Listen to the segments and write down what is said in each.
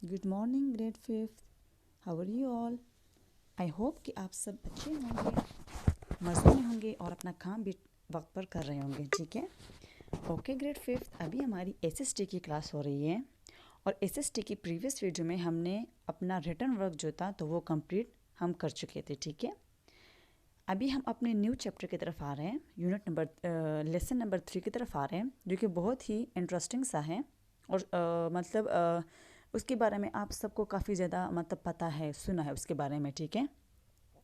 Good morning grade fifth, how are you all. I hope कि आप सब अच्छे होंगे, मज़े में होंगे और अपना काम भी वक्त पर कर रहे होंगे। ठीक है, ओके ग्रेड फिफ्थ, अभी हमारी एसएसटी की क्लास हो रही है और एसएसटी की प्रीवियस वीडियो में हमने अपना रिटन वर्क जो था तो वो कंप्लीट हम कर चुके थे। ठीक है, अभी हम अपने न्यू चैप्टर की तरफ आ रहे हैं, यूनिट नंबर लेसन नंबर 3 की तरफ आ रहे हैं, जो कि बहुत ही इंटरेस्टिंग सा है और उसके बारे में आप सबको काफ़ी ज़्यादा मतलब पता है, सुना है उसके बारे में। ठीक है,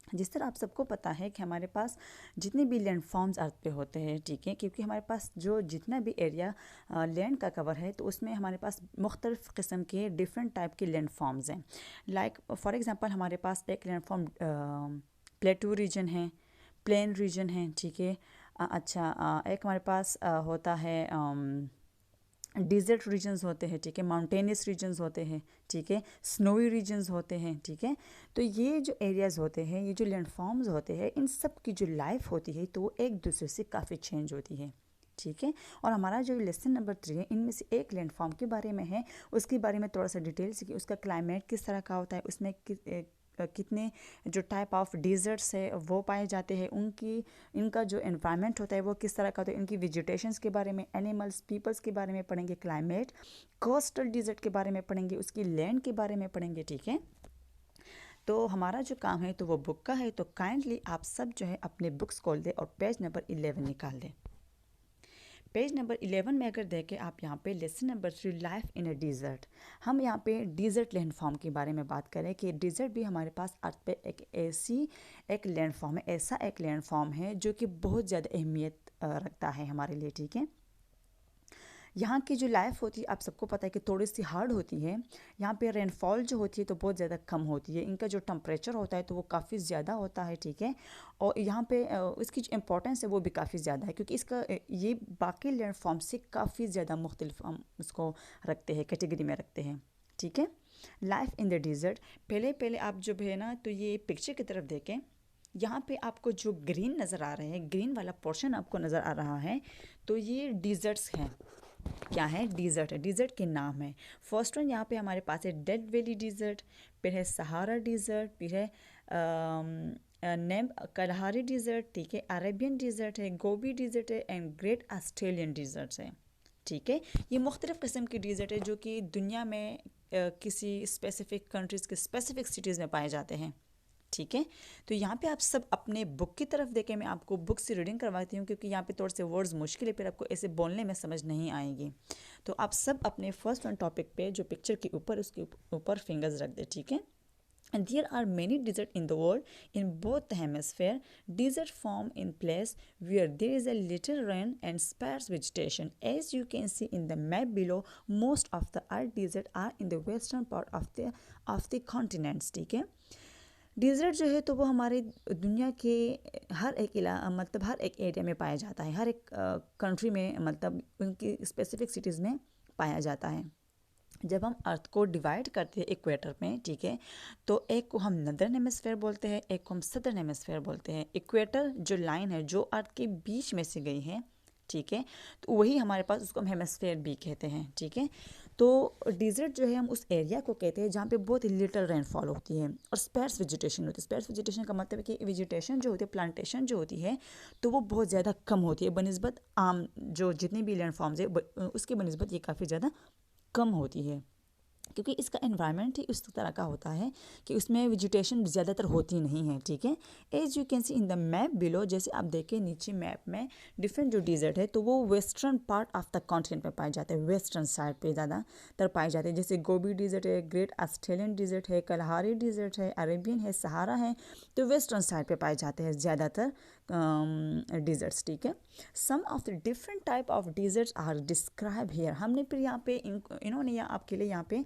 जिस तरह आप सबको पता है कि हमारे पास जितने भी लैंड फॉर्म्स अर्थ पे होते हैं, ठीक है, क्योंकि हमारे पास जो जितना भी एरिया लैंड का कवर है तो उसमें हमारे पास मुख्तलिफ़ किस्म के डिफरेंट टाइप के लैंड फॉर्म्स हैं। लाइक फॉर एग्ज़ाम्पल हमारे पास एक लैंड फॉर्म प्लेटू रीजन है, प्लेन रीजन है। ठीक है, एक हमारे पास होता है डिज़र्ट रीजन्स होते हैं। ठीक है, माउंटेनियस रीजन्स होते हैं। ठीक है, स्नोवी रीजन्स होते हैं। ठीक है, तो ये जो एरियाज़ होते हैं, ये जो लैंडफॉर्म्स होते हैं, इन सब की जो लाइफ होती है तो वो एक दूसरे से काफ़ी चेंज होती है। ठीक है, और हमारा जो लेसन नंबर 3 है, इनमें से एक लैंडफॉर्म के बारे में है, उसके बारे में थोड़ा सा डिटेल से कि उसका क्लाइमेट किस तरह का होता है, उसमें कितने जो टाइप ऑफ डिज़र्ट्स है वो पाए जाते हैं, इनका जो एनवायरनमेंट होता है वो किस तरह का होता है, इनकी वेजिटेशंस के बारे में, एनिमल्स पीपल्स के बारे में पढ़ेंगे, क्लाइमेट, कोस्टल डिज़र्ट के बारे में पढ़ेंगे, उसकी लैंड के बारे में पढ़ेंगे। ठीक है, तो हमारा जो काम है तो वो बुक का है, तो काइंडली आप सब जो है अपने बुक्स खोल दें और पेज नंबर 11 निकाल दें। पेज नंबर 11 में अगर देखें आप, यहाँ पे lesson number 3 life in a desert, हम यहाँ पे डिज़र्ट लैंड फॉर्म के बारे में बात करें कि डिज़र्ट भी हमारे पास अर्थ पे एक लैंड फॉर्म है, ऐसा एक लैंड फॉर्म है जो कि बहुत ज़्यादा अहमियत रखता है हमारे लिए। ठीक है, यहाँ की जो लाइफ होती है आप सबको पता है कि थोड़ी सी हार्ड होती है। यहाँ पे रेनफॉल जो होती है तो बहुत ज़्यादा कम होती है, इनका जो टेम्परेचर होता है तो वो काफ़ी ज़्यादा होता है। ठीक है, और यहाँ पे इसकी जो इम्पोर्टेंस है वो भी काफ़ी ज़्यादा है, क्योंकि इसका ये बाकी लैंड फॉर्म से काफ़ी ज़्यादा मुख्तलिफ हम उसको रखते हैं, कैटेगरी में रखते हैं। ठीक है, लाइफ इन द डिज़र्ट, पहले आप जब है ना तो ये पिक्चर की तरफ देखें, यहाँ पे आपको जो ग्रीन नज़र आ रहे हैं, ग्रीन वाला पोर्शन आपको नज़र आ रहा है, तो ये डिज़र्ट्स हैं। क्या है? डिज़र्ट है, डिज़र्ट के नाम है। फर्स्ट वन यहाँ पे हमारे पास है डेड वैली डिज़र्ट, फिर है सहारा डिज़र्ट, फिर है नेम कलहारी डिज़र्ट। ठीक है, अरेबियन डिज़र्ट है, गोबी डिज़र्ट है एंड ग्रेट ऑस्ट्रेलियन डिज़र्ट्स है। ठीक है, ये मुख्तलिफ़ किस्म की डिज़र्ट है जो कि दुनिया में किसी स्पेसिफ़िक कंट्रीज़ के स्पेसिफ़िक सिटीज़ में पाए जाते हैं। ठीक है, तो यहाँ पे आप सब अपने बुक की तरफ देखें, मैं आपको बुक से रीडिंग करवाती हूँ क्योंकि यहाँ पे थोड़े से वर्ड्स मुश्किल है, फिर आपको ऐसे बोलने में समझ नहीं आएगी। तो आप सब अपने फर्स्ट वन टॉपिक पे जो पिक्चर के ऊपर, उसके ऊपर फिंगर्स रख दे। ठीक है, and there are many deserts in the world in both the hemisphere. Desert form in place where there is a little rain and sparse vegetation. As you can see in the map below, most of the earth deserts are in the western part of the continents. ठीक है, dessert जो है तो वो हमारे दुनिया के हर एक मतलब हर एक एरिया में पाया जाता है, हर एक कंट्री में, मतलब उनकी स्पेसिफिक सिटीज़ में पाया जाता है। जब हम अर्थ को डिवाइड करते हैं इक्वेटर में, ठीक है, तो एक को हम नदर्न हेमिस्फेयर बोलते हैं, एक को हम सदर्न हेमिस्फेयर बोलते हैं। इक्वेटर जो लाइन है जो अर्थ के बीच में से गई है, ठीक है, तो वही हमारे पास, उसको हम हेमिस्फेयर भी कहते हैं। ठीक है, तो डिज़र्ट जो है हम उस एरिया को कहते हैं जहाँ पे बहुत लिटिल रेनफॉल होती है और स्पेर्स वेजिटेशन होती है। स्पेर्स वेजिटेशन का मतलब है कि वेजिटेशन जो होती है, प्लांटेशन जो होती है, तो वो बहुत ज़्यादा कम होती है बनिस्बत आम जो जितनी भी लैंड फॉर्म्स है उसके बनिस्बत ये काफ़ी ज़्यादा कम होती है, क्योंकि इसका एनवायरनमेंट ही उस तरह का होता है कि उसमें वेजिटेशन ज़्यादातर होती नहीं है। ठीक है, as you can see in the map below, जैसे आप देखें नीचे मैप में डिफरेंट जो डिज़र्ट है तो वो western part of the continent में पाए जाते हैं, वेस्टर्न साइड पे ज़्यादातर पाए जाते हैं। जैसे गोबी डिज़र्ट है, ग्रेट ऑस्ट्रेलियन डिज़र्ट है, कलहारी डिज़र्ट है, अरेबियन है, सहारा है, तो वेस्टर्न साइड पे पाए जाते हैं ज़्यादातर डिज़र्ट्स। ठीक है, some of the different type of deserts are describe here. हमने फिर यहाँ पे इन्होंने आपके लिए यहाँ पे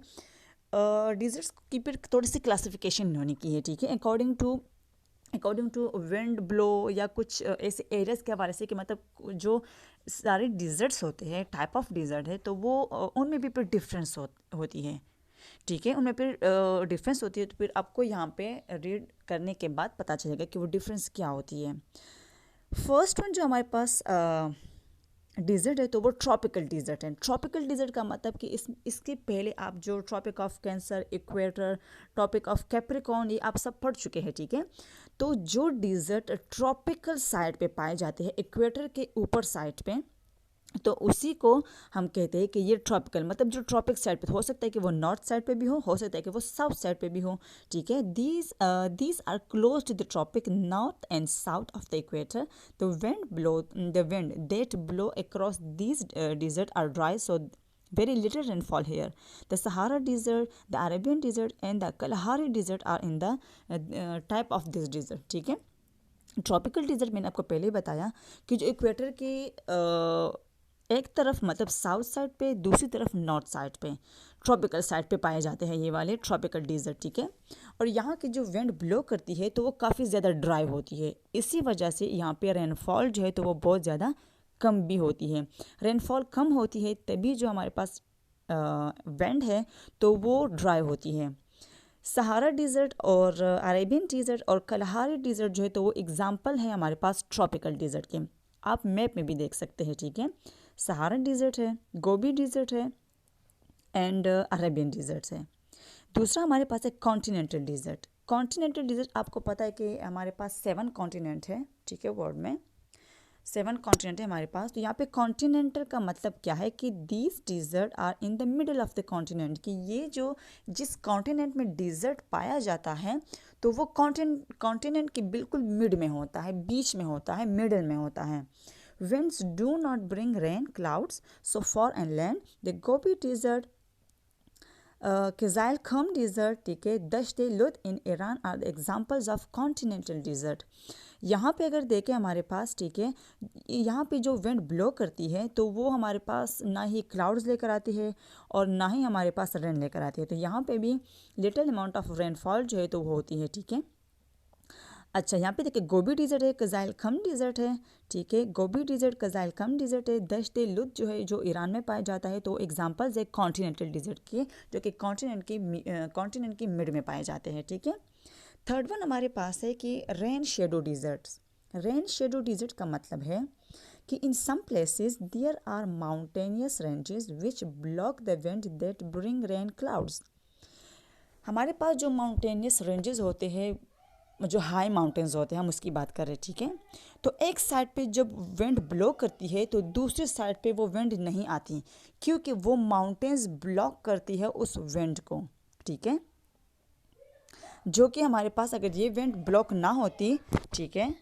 डिज़र्ट्स की फिर थोड़ी सी क्लासिफिकेशन इन्होंने की है। ठीक है, अकॉर्डिंग टू विंड ब्लो या कुछ ऐसे एरियाज़ के हवाले से, कि मतलब जो सारे डिज़र्ट्स होते हैं, टाइप ऑफ डिज़र्ट है, तो वो उनमें भी फिर डिफरेंस होती है। ठीक है, उनमें फिर डिफरेंस होती है, तो फिर आपको यहाँ पे रीड करने के बाद पता चलेगा कि वो डिफरेंस क्या होती है। फर्स्ट वन जो हमारे पास डिज़र्ट है तो वो ट्रॉपिकल डिज़र्ट है। ट्रॉपिकल डिज़र्ट का मतलब कि इसके पहले आप जो Tropic of Cancer, equator, Tropic of Capricorn, ये आप सब पढ़ चुके हैं, ठीक है। तो जो डिज़र्ट ट्रॉपिकल साइड पे पाए जाते हैं, इक्वेटर के ऊपर साइड पे, तो उसी को हम कहते हैं कि ये ट्रॉपिकल, मतलब जो ट्रॉपिक साइड पे, हो सकता है कि वो नॉर्थ साइड पे भी हो सकता है कि वो साउथ साइड पे भी हो, ठीक है। These are close to the tropic north and south of the equator. The wind that blow across these desert are dry, so very little rainfall here. The Sahara Desert, the Arabian Desert and the Kalahari Desert are in the type of this desert, ठीक है। Tropical dessert मैंने आपको पहले ही बताया कि जो equator की एक तरफ मतलब साउथ साइड पे, दूसरी तरफ नॉर्थ साइड पे, ट्रॉपिकल साइड पे पाए जाते हैं ये वाले ट्रॉपिकल डिज़र्ट, ठीक है। और यहाँ की जो विंड ब्लो करती है तो वो काफ़ी ज़्यादा ड्राई होती है, इसी वजह से यहाँ पे रेनफॉल जो है तो वो बहुत ज़्यादा कम भी होती है। रेनफॉल कम होती है तभी जो हमारे पास विंड है तो वो ड्राई होती है। सहारा डिज़र्ट और अरेबियन डिज़र्ट और कलहारी डिज़र्ट जो है तो वो एग्जाम्पल है हमारे पास ट्रॉपिकल डिज़र्ट के, आप मैप में भी देख सकते हैं, ठीक है। सहारा डिज़र्ट है, गोबी डिज़र्ट है एंड अरेबियन डिज़र्ट है। दूसरा हमारे पास है कॉन्टिनेंटल डिज़र्ट। कॉन्टिनेंटल डिज़र्ट आपको पता है कि हमारे पास 7 कॉन्टिनेंट है, ठीक है, वर्ल्ड में 7 कॉन्टिनेंट है हमारे पास। तो यहाँ पे कॉन्टिनेंटल का मतलब क्या है कि these desert are in the middle of the continent, कि ये जो जिस कॉन्टिनेंट में डिज़र्ट पाया जाता है तो वो कॉन्टिनेंट के बिल्कुल मिड में होता है, बीच में होता है, मिडल में होता है। Winds do not bring rain clouds so far inland. The Gobi Desert, Kizil Kum Desert, ठीक है, Dasht Lut in Iran are the examples of continental desert. यहाँ पे अगर देखें हमारे पास, ठीक है, यहाँ पे जो विंड ब्लो करती है तो वो हमारे पास ना ही क्लाउड्स लेकर आती है और ना ही हमारे पास रेन लेकर आती है, तो यहाँ पे भी लिटिल अमाउंट ऑफ रेनफॉल जो है तो वो होती है, ठीक है। अच्छा, यहाँ पे देखिए गोबी डिज़र्ट है, कज़ाइल खम डिज़र्ट है, ठीक है, गोबी डिज़र्ट, कज़ाइल खम डिज़र्ट है। दश्त लुत जो है जो ईरान में पाया जाता है, तो एग्जांपल्स है कॉन्टिनेंटल डिज़र्ट के जो कि कॉन्टिनेंट की मिड में पाए जाते हैं, ठीक है। थर्ड वन हमारे पास है कि rain shadow deserts. Rain shadow desert का मतलब है कि in some places there are mountainous ranges which block the wind that bring rain clouds. हमारे पास जो माउंटेनियस रेंजेस होते हैं, जो हाई माउंटेन्स होते हैं, हम उसकी बात कर रहे हैं, ठीक है। तो एक साइड पे जब विंड ब्लो करती है तो दूसरी साइड पे वो विंड नहीं आती, क्योंकि वो माउंटेन्स ब्लॉक करती है उस विंड को, ठीक है। जो कि हमारे पास अगर ये विंड ब्लॉक ना होती, ठीक है,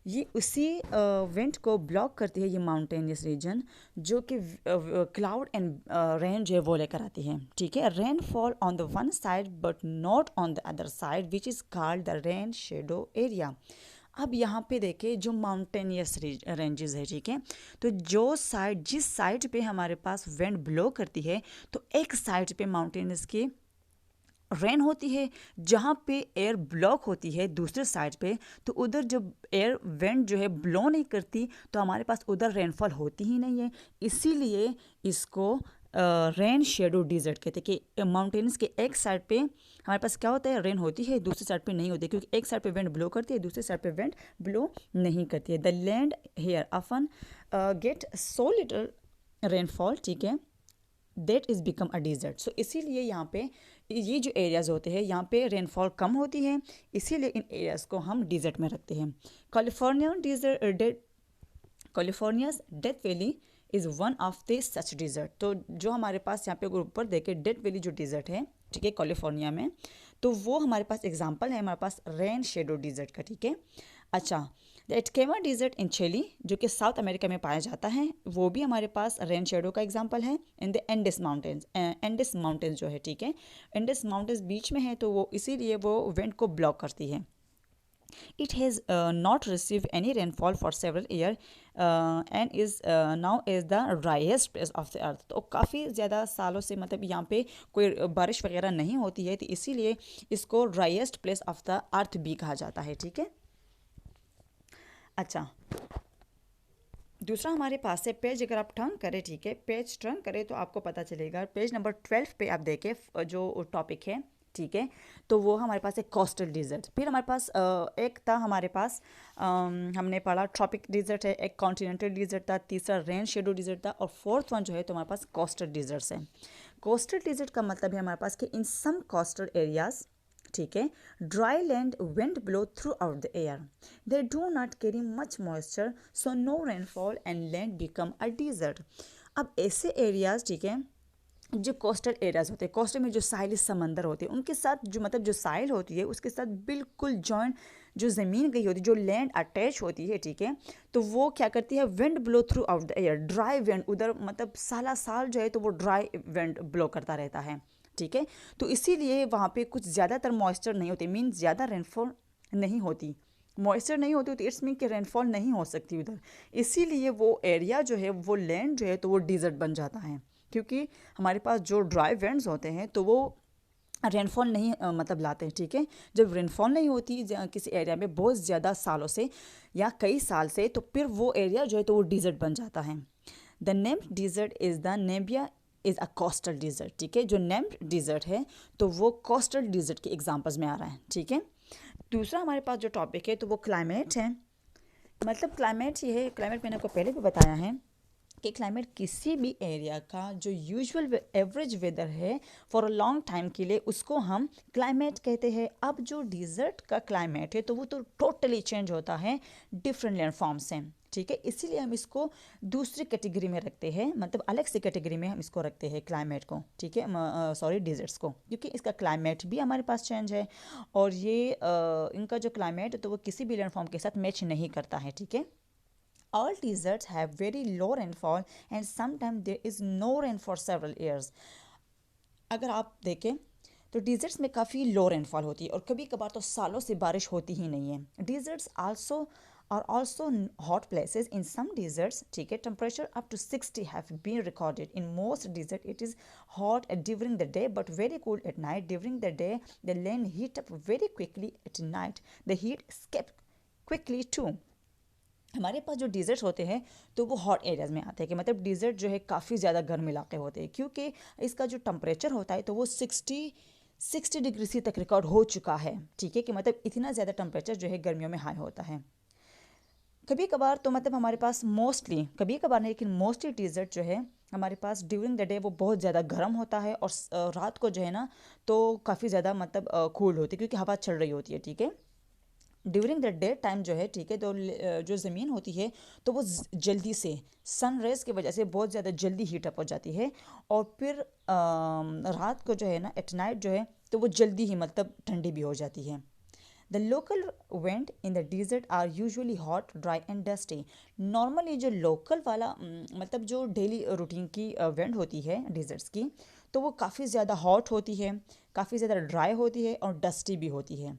ये उसी विंड को ब्लॉक करती है, ये माउंटेनियस रीजन, जो कि क्लाउड एंड रेन जो है वो लेकर आती है, ठीक है। Rain fall on the one side but not on the other side which is called the rain shadow area. अब यहाँ पे देखें जो माउंटेनियस रेंजेस है, ठीक है, तो जिस साइड पे हमारे पास विंड ब्लो करती है तो एक साइड पे माउंटेनियस की रेन होती है, जहाँ पे एयर ब्लॉक होती है दूसरे साइड पे, तो उधर जब एयर विंड जो है ब्लो नहीं करती तो हमारे पास उधर रेनफॉल होती ही नहीं है, इसीलिए इसको रेन शेडो डिज़र्ट कहते हैं कि माउंटेन्स के एक साइड पे हमारे पास क्या होता है, रेन होती है, दूसरी साइड पे नहीं होती, क्योंकि एक साइड पे विंड ब्लो करती है, दूसरी साइड पे विंड ब्लो नहीं करती है। The land here often get so little rainfall, ठीक है, that is become a desert. So इसीलिए यहाँ पे ये जो एरियाज़ होते हैं यहाँ पे रेनफॉल कम होती है, इसीलिए इन एरियाज़ को हम डिज़र्ट में रखते हैं। California's Death Valley is one of the such desert. तो जो हमारे पास यहाँ पे ऊपर देखे डेथ वैली जो डिज़र्ट है, ठीक है, कैलिफोर्निया में, तो वो हमारे पास एग्जाम्पल है हमारे पास रेन शेडो डिज़र्ट का, ठीक है। अच्छा, द एटकेमा डिज़र्ट इन चिली जो कि साउथ अमेरिका में पाया जाता है, वो भी हमारे पास रेन शेडो का एग्जाम्पल है। इन द एंडेस माउंटेन्स जो है, ठीक है, एंडेस माउंटेन्स बीच में है तो वो इसीलिए वो विंड को ब्लॉक करती है। It has not received any rainfall for several years and is now is the driest place of the earth। तो काफ़ी ज़्यादा सालों से मतलब यहाँ पे कोई बारिश वगैरह नहीं होती है, तो इसीलिए इसको driest place of the earth भी कहा जाता है, ठीक है। अच्छा, दूसरा हमारे पास से पेज अगर आप टर्न करें, ठीक है, पेज टर्न करें तो आपको पता चलेगा पेज नंबर 12 पे आप देखें जो टॉपिक है, ठीक है। तो वो हमारे पास एक कोस्टल डिज़र्ट, फिर हमारे पास एक था हमारे पास हमने पढ़ा ट्रॉपिक डिज़र्ट है, एक कॉन्टिनेंटल डिज़र्ट था, तीसरा रेन शेडो डिज़र्ट था, और फोर्थ वन जो है तो हमारे पास कोस्टल डिज़र्ट्स है। कोस्टल डिज़र्ट का मतलब है हमारे पास कि इन सम कोस्टल एरियाज, ठीक है, dry land wind blow throughout the air, they do not carry much moisture so no rainfall and land become a desert. अब ऐसे एरियाज, ठीक है, जो कोस्टल एरियाज होते हैं, कोस्टल में जो साहिली समंदर होते हैं उनके साथ जो मतलब जो साहिल होती है उसके साथ बिल्कुल जॉइंट जो ज़मीन गई होती है, जो लैंड अटैच होती है, ठीक है, तो वो क्या करती है, wind blow throughout the air, dry wind उधर मतलब साला साल जो है तो वो ड्राई विंड ब्लो करता रहता है, ठीक है। तो इसीलिए वहाँ पे कुछ ज़्यादातर मॉइस्चर नहीं होती, मीन ज़्यादा रेनफॉल नहीं होती, मॉइस्चर नहीं होती तो इट्स मीन कि रेनफॉल नहीं हो सकती उधर, इसीलिए वो एरिया जो है वो लैंड जो है तो वो डिज़र्ट बन जाता है, क्योंकि हमारे पास जो ड्राई विंड्स होते हैं तो वो रेनफॉल नहीं मतलब लाते हैं, ठीक है। जब रेनफॉल नहीं होती किसी एरिया में बहुत ज़्यादा सालों से या कई साल से, तो फिर वो एरिया जो है तो वो डिज़र्ट बन जाता है। The named desert is the Namibia is a coastal desert, ठीक है। जो नेम्ड डिज़र्ट है तो वो कोस्टल डिज़र्ट के एग्जाम्पल्स में आ रहा है, ठीक है। दूसरा हमारे पास जो टॉपिक है तो वो क्लाइमेट है। मतलब क्लाइमेट ये है, क्लाइमेट मैंने आपको पहले भी बताया है कि क्लाइमेट किसी भी एरिया का जो यूजुअल एवरेज वेदर है फॉर अ लॉन्ग टाइम के लिए उसको हम क्लाइमेट कहते हैं। अब जो डिज़र्ट का क्लाइमेट है तो वो तो टोटली चेंज होता है डिफरेंट लैंड फॉर्म से, ठीक है, इसीलिए हम इसको दूसरी कैटेगरी में रखते हैं, मतलब अलग से कैटेगरी में हम इसको रखते हैं क्लाइमेट को, ठीक है, सॉरी डिज़र्ट्स को, क्योंकि इसका क्लाइमेट भी हमारे पास चेंज है और ये इनका जो क्लाइमेट है तो वो किसी भी लैंड फॉर्म के साथ मैच नहीं करता है, ठीक है। All deserts have very low rainfall and sometimes there is no rain for several years. अगर आप देखें तो डिज़र्ट्स में काफ़ी लो रेनफॉल होती है और कभी कभार तो सालों से बारिश होती ही नहीं है। Deserts also hot places in some deserts, ठीक है, temperature up to 60 have been recorded in most desert. It is hot during the day but very cool at night. During the day the land heat up very quickly. At night the heat escape quickly too. हमारे पास जो desserts होते हैं तो वो hot areas में आते हैं, कि मतलब डिज़र्ट जो है काफ़ी ज़्यादा गर्म इलाके होते हैं, क्योंकि इसका जो टेम्परेचर होता है तो वो 60 डिग्री सी तक रिकॉर्ड हो चुका है, ठीक है, कि मतलब इतना ज़्यादा टेम्परेचर जो है गर्मियों में हाई होता है। कभी कभार तो मतलब हमारे पास मोस्टली, कभी कभार नहीं लेकिन मोस्टली डिज़र्ट जो है हमारे पास ड्यूरिंग द डे वो बहुत ज़्यादा गर्म होता है और रात को जो है ना तो काफ़ी ज़्यादा मतलब कूल होती है क्योंकि हवा चल रही होती है, ठीक है। ड्यूरिंग द डे टाइम जो है, ठीक है, तो जो ज़मीन होती है तो वो जल्दी से सन रेज़ की वजह से बहुत ज़्यादा जल्दी हीट अप हो जाती है और फिर रात को जो है ना एट नाइट जो है तो वो जल्दी ही मतलब ठंडी भी हो जाती है। The local wind in the desert are usually hot dry and dusty. Normally जो लोकल वाला मतलब जो डेली रूटीन की विंड होती है डिज़र्ट्स की तो वो काफ़ी ज़्यादा हॉट होती है, काफ़ी ज़्यादा ड्राई होती है और डस्टी भी होती है।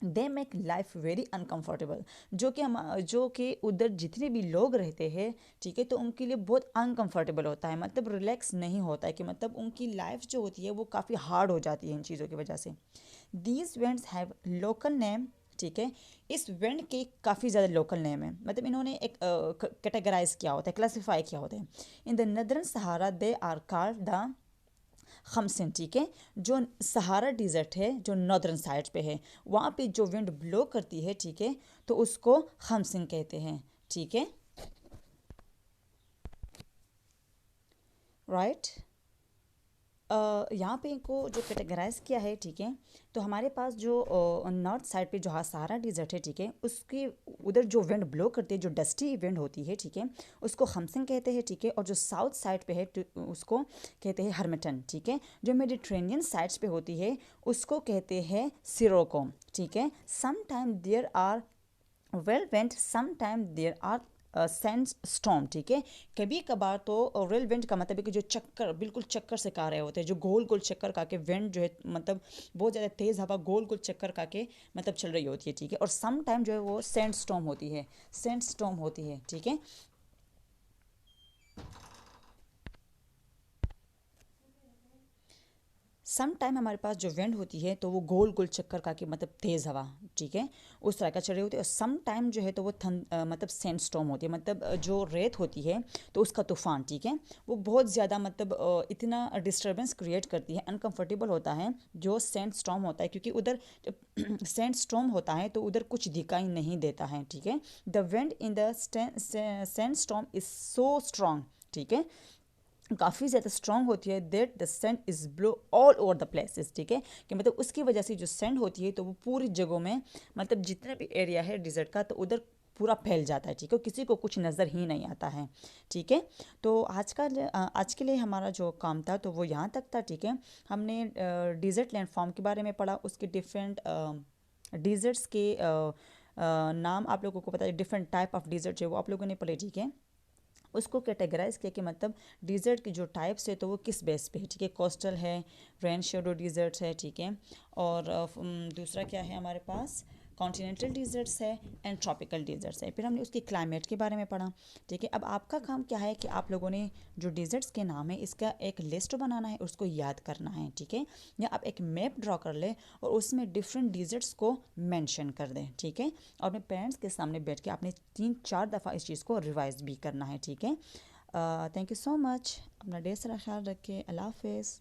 They make life very uncomfortable, जो कि उधर जितने भी लोग रहते हैं, ठीक है, तो उनके लिए बहुत अनकम्फर्टेबल होता है, मतलब रिलैक्स नहीं होता है, कि मतलब उनकी लाइफ जो होती है वो काफ़ी हार्ड हो जाती है इन चीज़ों की वजह से। These vents have local name, ठीक है, इस वेंट के काफ़ी ज़्यादा लोकल नेम है, मतलब इन्होंने एक कैटेगराइज किया होता है, क्लासीफाई किया होता है। In the northern Sahara they are called the khamsin, ठीक है, जो सहारा डिज़र्ट है जो नॉर्दर्न साइड पे है वहाँ पे जो विंड ब्लो करती है, ठीक है, तो उसको खमसिन कहते हैं, ठीक है, राइट। यहाँ पे इनको जो कैटेगराइज किया है, ठीक है, तो हमारे पास जो नॉर्थ साइड पे जो सहारा डिज़र्ट है, ठीक है, उसकी उधर जो विंड ब्लो करती है जो डस्टी विंड होती है, ठीक है, उसको खमसिन कहते हैं, ठीक है, और जो साउथ साइड पे है उसको कहते हैं हर्मिटन, ठीक है, जो मेडिट्रेनियन साइड्स पे होती है उसको कहते हैं सिरोको, ठीक है। Some time there are whirlwind, some time there are sandstorm, ठीक है, कभी कभार तो रेल वेंट का मतलब है कि जो चक्कर बिल्कुल चक्कर से का रहे होते हैं, जो गोल गोल चक्कर का के वेंट जो है मतलब बहुत ज़्यादा तेज़ हवा गोल गोल चक्कर का के मतलब चल रही होती है, ठीक है, और सम टाइम जो है वो सैंड स्टॉर्म होती है, सैंड स्टॉर्म होती है, ठीक है। सम टाइम हमारे पास जो विंड होती है तो वो गोल गोल चक्कर का कि मतलब तेज़ हवा, ठीक है, उस तरह का चल रही होती है। और सम टाइम जो है तो वो मतलब सैंड स्टॉर्म होती है, मतलब जो रेत होती है तो उसका तूफान, ठीक है, वो बहुत ज़्यादा मतलब इतना डिस्टर्बेंस क्रिएट करती है, अनकंफर्टेबल होता है जो सैंड स्टॉर्म होता है, क्योंकि उधर जब सैंड स्टॉर्म होता है तो उधर कुछ दिखाई नहीं देता है, ठीक है। The wind in the sand storm is so strong, ठीक है, काफ़ी ज़्यादा स्ट्रॉन्ग होती है, that the send is blow all over the places, ठीक है, कि मतलब उसकी वजह से जो सेंड होती है तो वो पूरी जगहों में, मतलब जितना भी एरिया है डिजर्ट का तो उधर पूरा फैल जाता है, ठीक है, किसी को कुछ नज़र ही नहीं आता है, ठीक है। तो आज के लिए हमारा जो काम था तो वो यहाँ तक था, ठीक है। हमने डिज़र्ट लैंडफॉर्म के बारे में पढ़ा, उसके डिफरेंट डिज़र्ट्स के नाम आप लोगों को पता है, डिफरेंट टाइप ऑफ डिज़र्ट है वो आप लोगों ने पढ़े, ठीक है। उसको कैटेगराइज किया कि मतलब डिज़र्ट की जो टाइप्स है तो वो किस बेस पे है, ठीक है, कोस्टल है, रेन शेडो डिज़र्ट्स है, ठीक है, और दूसरा क्या है हमारे पास, कॉन्टिनेंटल डिज़र्ट्स है एंड ट्रॉपिकल डिज़र्ट्स है। फिर हमने उसकी क्लाइमेट के बारे में पढ़ा, ठीक है। अब आपका काम क्या है कि आप लोगों ने जो डिज़र्ट्स के नाम है इसका एक लिस्ट बनाना है, उसको याद करना है, ठीक है, या आप एक मैप ड्रॉ कर ले और उसमें डिफरेंट डिज़र्ट्स को मेंशन कर दें, ठीक है, और अपने पेरेंट्स के सामने बैठ के आपने 3-4 दफ़ा इस चीज़ को रिवाइज भी करना है, ठीक है। थैंक यू सो मच, अपना ढेर सारा ख्याल रखें, अल्लाह हाफिज़।